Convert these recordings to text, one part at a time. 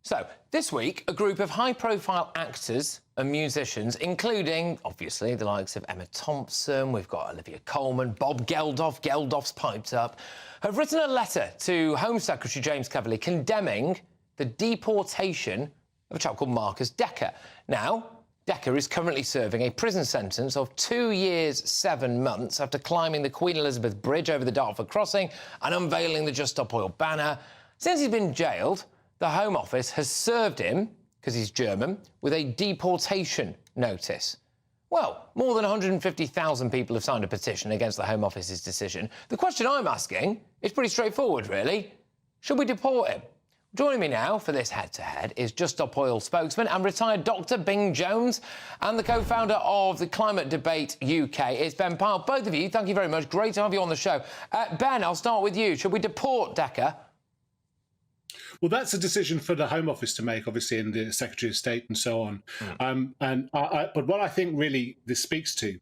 So, this week, a group of high-profile actors and musicians, including, obviously, the likes of Emma Thompson, we've got Olivia Colman, Bob Geldof, Geldof's piped up, have written a letter to Home Secretary James Cleverly condemning the deportation of a chap called Marcus Decker. Now, Decker is currently serving a prison sentence of 2 years, 7 months after climbing the Queen Elizabeth Bridge over the Dartford crossing and unveiling the Just Stop Oil banner. Since he's been jailed, the Home Office has served him, because he's German, with a deportation notice. Well, more than 150,000 people have signed a petition against the Home Office's decision. The question I'm asking is pretty straightforward, really. Should we deport him? Joining me now for this head-to-head is Just Stop Oil spokesman and retired Dr Bing Jones and the co-founder of the Climate Debate UK. It's Ben Pyle. Both of you, thank you very much. Great to have you on the show. Ben, I'll start with you. Should we deport Decker? Well, that's a decision for the Home Office to make, obviously, and the Secretary of State and so on. But what I think really this speaks to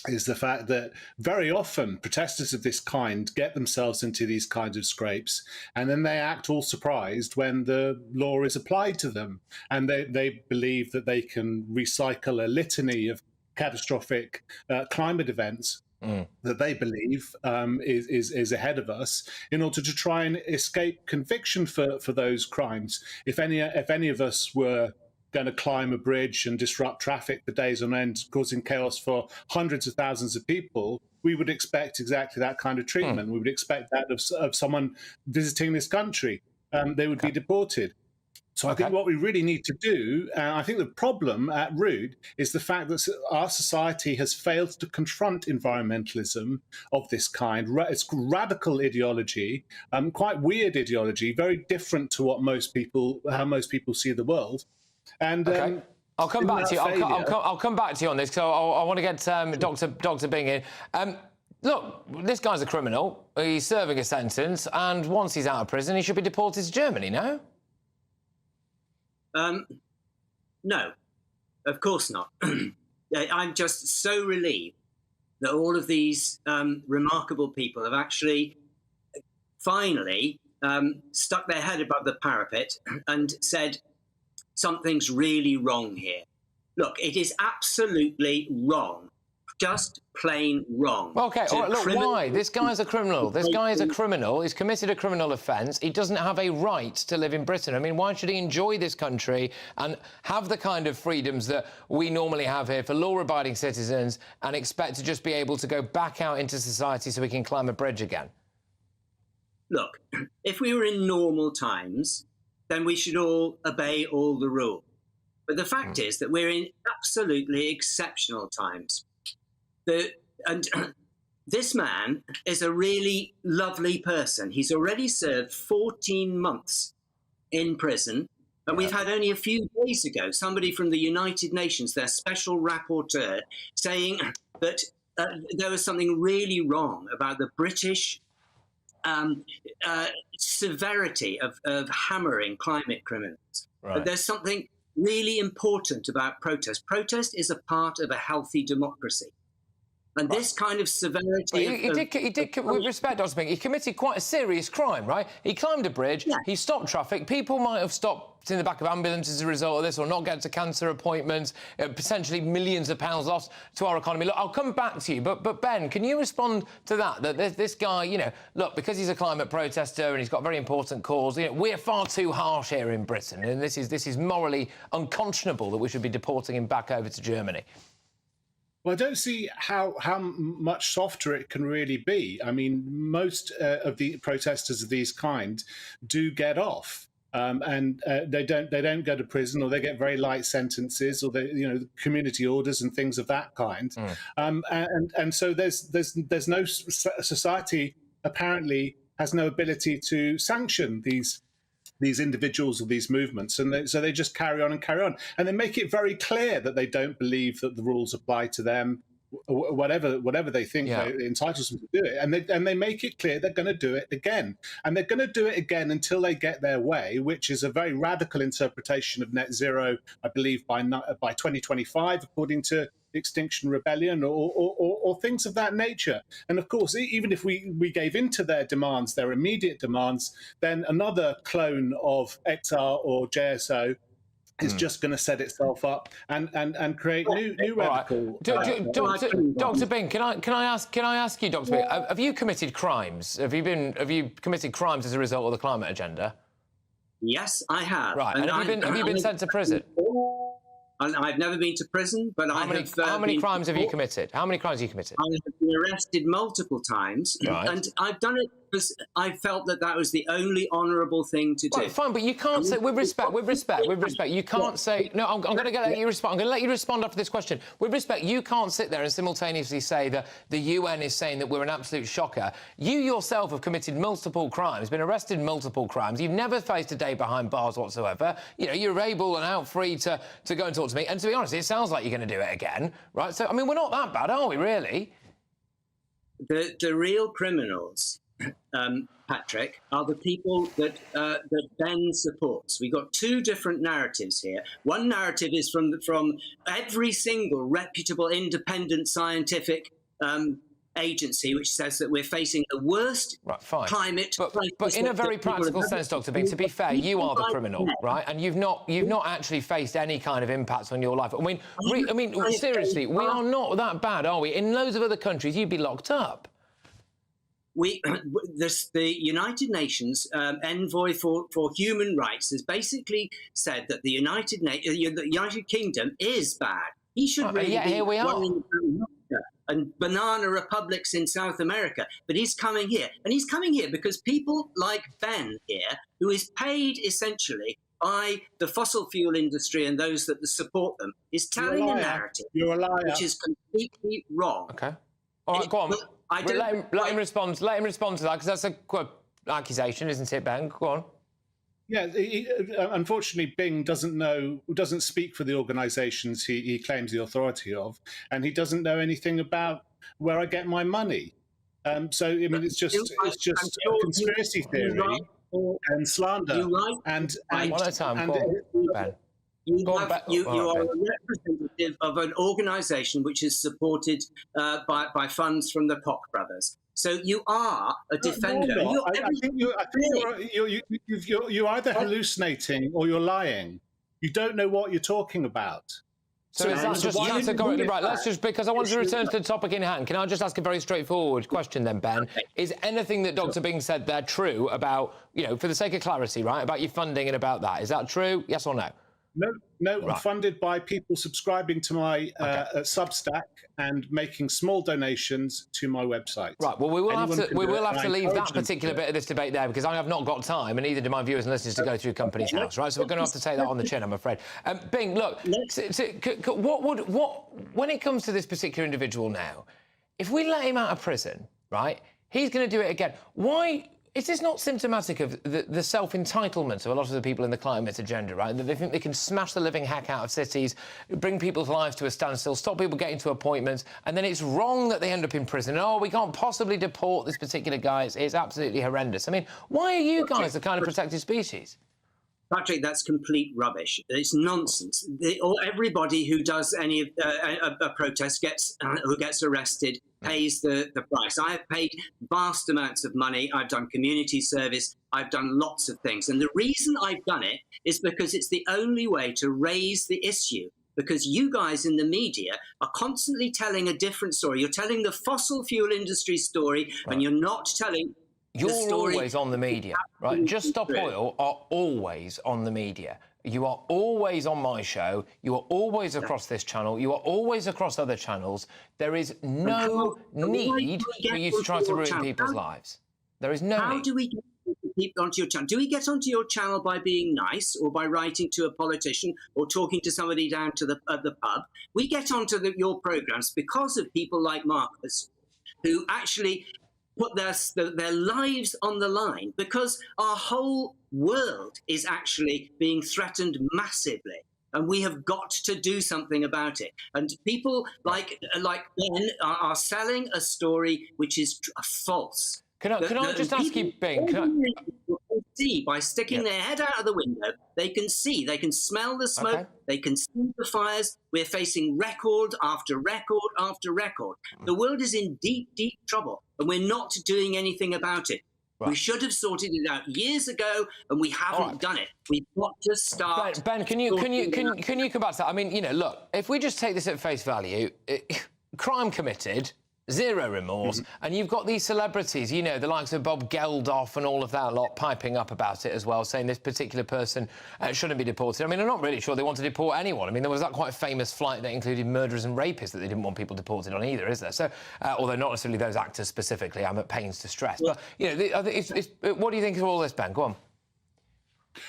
is the fact that very often protesters of this kind get themselves into these kinds of scrapes, and then they act all surprised when the law is applied to them, and they believe that they can recycle a litany of catastrophic climate events that they believe is ahead of us in order to try and escape conviction for those crimes. If any of us were going to climb a bridge and disrupt traffic for days on end, causing chaos for hundreds of thousands of people, we would expect exactly that kind of treatment. We would expect that of someone visiting this country. They would be deported. So I think what we really need to do, I think the problem at root is the fact that our society has failed to confront environmentalism of this kind. It's radical ideology, quite weird ideology, very different to what how most people see the world. And I'll come back to you. I'll come back to you on this. So I want to get Dr. Bing in. Look, this guy's a criminal. He's serving a sentence, and once he's out of prison, he should be deported to Germany. No. No, of course not. I'm just so relieved that all of these remarkable people have actually finally stuck their head above the parapet and said something's really wrong here. Look, it is absolutely wrong. Just plain wrong. OK, all right, look, why? This guy's a criminal. This guy is a criminal. He's committed a criminal offence. He doesn't have a right to live in Britain. I mean, why should he enjoy this country and have the kind of freedoms that we normally have here for law-abiding citizens and expect to just be able to go back out into society so we can climb a bridge again? Look, if we were in normal times, then we should all obey all the rules. But the fact is that we're in absolutely exceptional times. And this man is a really lovely person. He's already served 14 months in prison. And we've had only a few days ago somebody from the United Nations, their special rapporteur, saying that there was something really wrong about the British severity of hammering climate criminals. Right. But there's something really important about protest. Protest is a part of a healthy democracy. And this kind of severity... He did, with respect, Dr. Bing, he committed quite a serious crime, right? He climbed a bridge, he stopped traffic. People might have stopped in the back of ambulances as a result of this or not get to cancer appointments, potentially millions of pounds lost to our economy. Look, I'll come back to you, but Ben, can you respond to that? That this guy, you know, look, because he's a climate protester and he's got a very important cause, you know, we're far too harsh here in Britain, and this is morally unconscionable that we should be deporting him back over to Germany. Well, I don't see how much softer it can really be. I mean, most of the protesters of these kind do get off, and they don't go to prison, or they get very light sentences, or community orders and things of that kind. And so there's no society apparently has no ability to sanction these individuals or these movements, and so they just carry on, and they make it very clear that they don't believe that the rules apply to them, whatever they think entitles them to do it, and they make it clear they're going to do it again, and they're going to do it again until they get their way, which is a very radical interpretation of net zero, I believe, by 2025, according to Extinction Rebellion or things of that nature. And of course, even if we gave into their demands, their immediate demands, then another clone of XR or JSO is just going to set itself up and create new radical. Dr. Bing, can I ask you, Dr. Bing, have you committed crimes? Have you committed crimes as a result of the climate agenda? Yes, I have. Right, and have you been sent to prison? I've never been to prison, but how many crimes have you committed? How many crimes have you committed? I have been arrested multiple times, and I've done it because I felt that was the only honourable thing to do. Right, fine, but you can't say, with respect, you can't say, no, I'm going to let you respond. I'm going to let you respond after this question. With respect, you can't sit there and simultaneously say that the UN is saying that we're an absolute shocker. You yourself have committed multiple crimes, been arrested in multiple crimes. You've never faced a day behind bars whatsoever. You know, you're able and out free to go and talk to me. And to be honest, it sounds like you're going to do it again, right? So, I mean, we're not that bad, are we, really? The real criminals, Patrick, are the people that Ben supports. We've got two different narratives here. One narrative is from every single reputable, independent scientific agency, which says that we're facing the worst climate. But in a very practical sense, Dr. Bing, to be fair, you are the criminal, right? And you've not actually faced any kind of impacts on your life. I mean, seriously, we are not that bad, are we? In loads of other countries, you'd be locked up. The United Nations envoy for human rights has basically said that the United Kingdom is bad. He should really be here we are. And banana republics in South America, but he's coming here, and he's coming here because people like Ben here, who is paid essentially by the fossil fuel industry and those that support them, is telling a narrative which is completely wrong. Okay. All right, go on. Let him respond. Let him respond to that, because that's a accusation, isn't it, Ben? Go on. Yeah, unfortunately, Bing doesn't speak for the organisations he claims the authority of, and he doesn't know anything about where I get my money. So I mean, it's just a conspiracy theory and slander. One at a time. Ben. You are a representative of an organisation which is supported by funds from the Koch brothers. So you are a defender. No, I think you're either hallucinating or you're lying. You don't know what you're talking about. So is that just categorically right? Let's just, because I want to return to the topic in hand. Can I just ask a very straightforward question then, Ben? Is anything that Dr. Bing said there true about, for the sake of clarity, right, about your funding and about that? Is that true? Yes or no? No, I'm funded by people subscribing to my Substack and making small donations to my website. Right. Well, we will have to leave that particular bit of this debate there, because I have not got time, and neither do my viewers and listeners, to go through Companies House. Right. So we're going to have to take that on the chin, I'm afraid. Bing, look, when it comes to this particular individual now, if we let him out of prison, right, he's going to do it again. Why? Is this not symptomatic of the self-entitlement of a lot of the people in the climate agenda, right? That they think they can smash the living heck out of cities, bring people's lives to a standstill, stop people getting to appointments, and then it's wrong that they end up in prison. Oh, we can't possibly deport this particular guy. It's absolutely horrendous. I mean, why are you guys the kind of protected species? Patrick, that's complete rubbish. It's nonsense. Everybody who does any a protest who gets arrested pays the price. I have paid vast amounts of money. I've done community service. I've done lots of things. And the reason I've done it is because it's the only way to raise the issue. Because you guys in the media are constantly telling a different story. You're telling the fossil fuel industry story, and you're not telling... You're always on the media, right? Just Stop Oil are always on the media. You are always on my show. You are always across this channel. You are always across other channels. There is no need for you to try to ruin people's lives. There is no need. How do we get people onto your channel? Do we get onto your channel by being nice, or by writing to a politician, or talking to somebody down to the pub? We get onto your programs because of people like Marcus, who actually put their lives on the line, because our whole world is actually being threatened massively, and we have got to do something about it. And people like Ben are selling a story which is false. Can I just ask you, Bing? see by sticking their head out of the window. They can see, they can smell the smoke, they can see the fires. We're facing record after record after record. The world is in deep, deep trouble, and we're not doing anything about it. Right. We should have sorted it out years ago, and we haven't done it. We've got to start. Ben, can you come back to that? I mean, you know, look, if we just take this at face value, crime committed, zero remorse, and you've got these celebrities, you know, the likes of Bob Geldof and all of that lot piping up about it as well, saying this particular person shouldn't be deported. I mean, I'm not really sure they want to deport anyone. I mean, there was that quite famous flight that included murderers and rapists that they didn't want people deported on either, is there? So, although not necessarily those actors specifically, I'm at pains to stress. But, you know, what do you think of all this, Ben? Go on.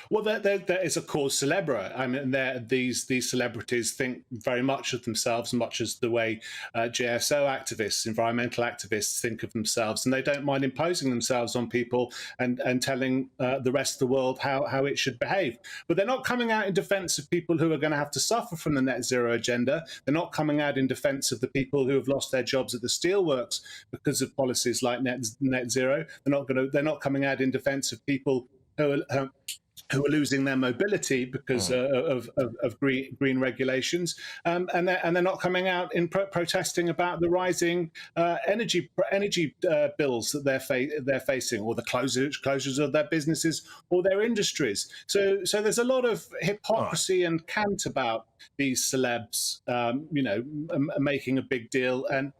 Well, there is a cause célèbre. I mean, these celebrities think very much of themselves, much as the way JSO activists, environmental activists think of themselves, and they don't mind imposing themselves on people and telling the rest of the world how it should behave. But they're not coming out in defence of people who are going to have to suffer from the net zero agenda. They're not coming out in defence of the people who have lost their jobs at the steelworks because of policies like net zero. They're not coming out in defence of people who are losing their mobility because of green regulations, and they're not coming out in protesting about the rising energy bills that they're facing, or the closures of their businesses or their industries. So there's a lot of hypocrisy and cant about these celebs, you know, making a big deal and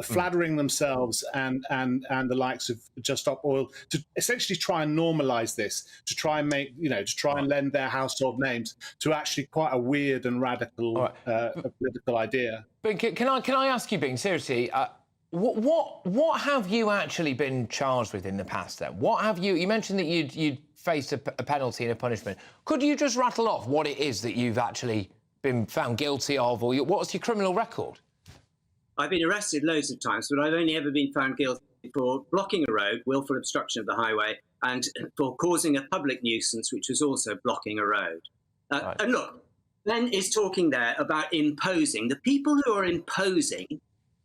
flattering themselves and the likes of Just Stop Oil to essentially try and normalize this, to try and make, you know, to try and lend their household names to actually quite a weird and radical political idea. But can I ask you, Bing, seriously, what have you actually been charged with in the past then? What have you mentioned that you'd faced a penalty and a punishment. Could you just rattle off what it is that you've actually been found guilty of, or what's your criminal record? I've been arrested loads of times, but I've only ever been found guilty for blocking a road, willful obstruction of the highway, and for causing a public nuisance, which was also blocking a road. Right. And look, Ben is talking there about imposing. The people who are imposing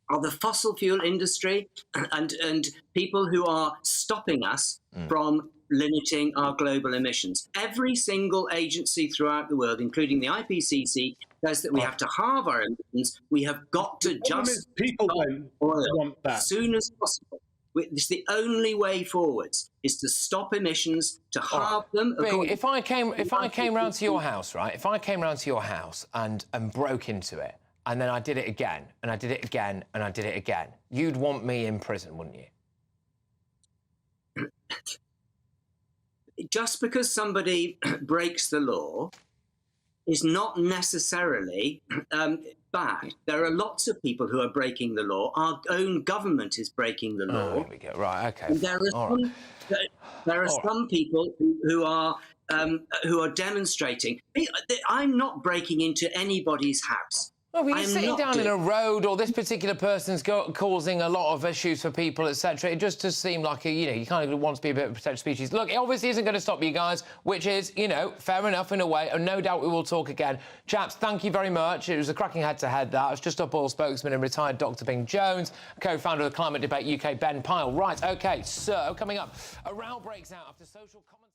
are the fossil fuel industry and people who are stopping us from limiting our global emissions. Every single agency throughout the world, including the IPCC, says that we have to halve our emissions. We have got to just people don't want that as soon as possible. It's the only way forwards is to stop emissions, to halve them. Bing, if I came round to your house, right? If I came round to your house and broke into it, and then I did it again, and I did it again, and I did it again, you'd want me in prison, wouldn't you? Just because somebody breaks the law is not necessarily bad. There are lots of people who are breaking the law. Our own government is breaking the law. There we go. Right, okay. And there are some people who are demonstrating. I'm not breaking into anybody's house. Well, we're sitting down in a road, or this particular person's causing a lot of issues for people, etc. It just does seem like, you kind of want to be a bit of a protected species. Look, it obviously isn't going to stop you guys, which is, fair enough in a way, and no doubt we will talk again. Chaps, thank you very much. It was a cracking head-to-head, that. I was Just Stop Oil spokesman and retired Dr. Bing Jones, co-founder of the Climate Debate UK, Ben Pyle. Right, OK, so, coming up, a row breaks out after social comment...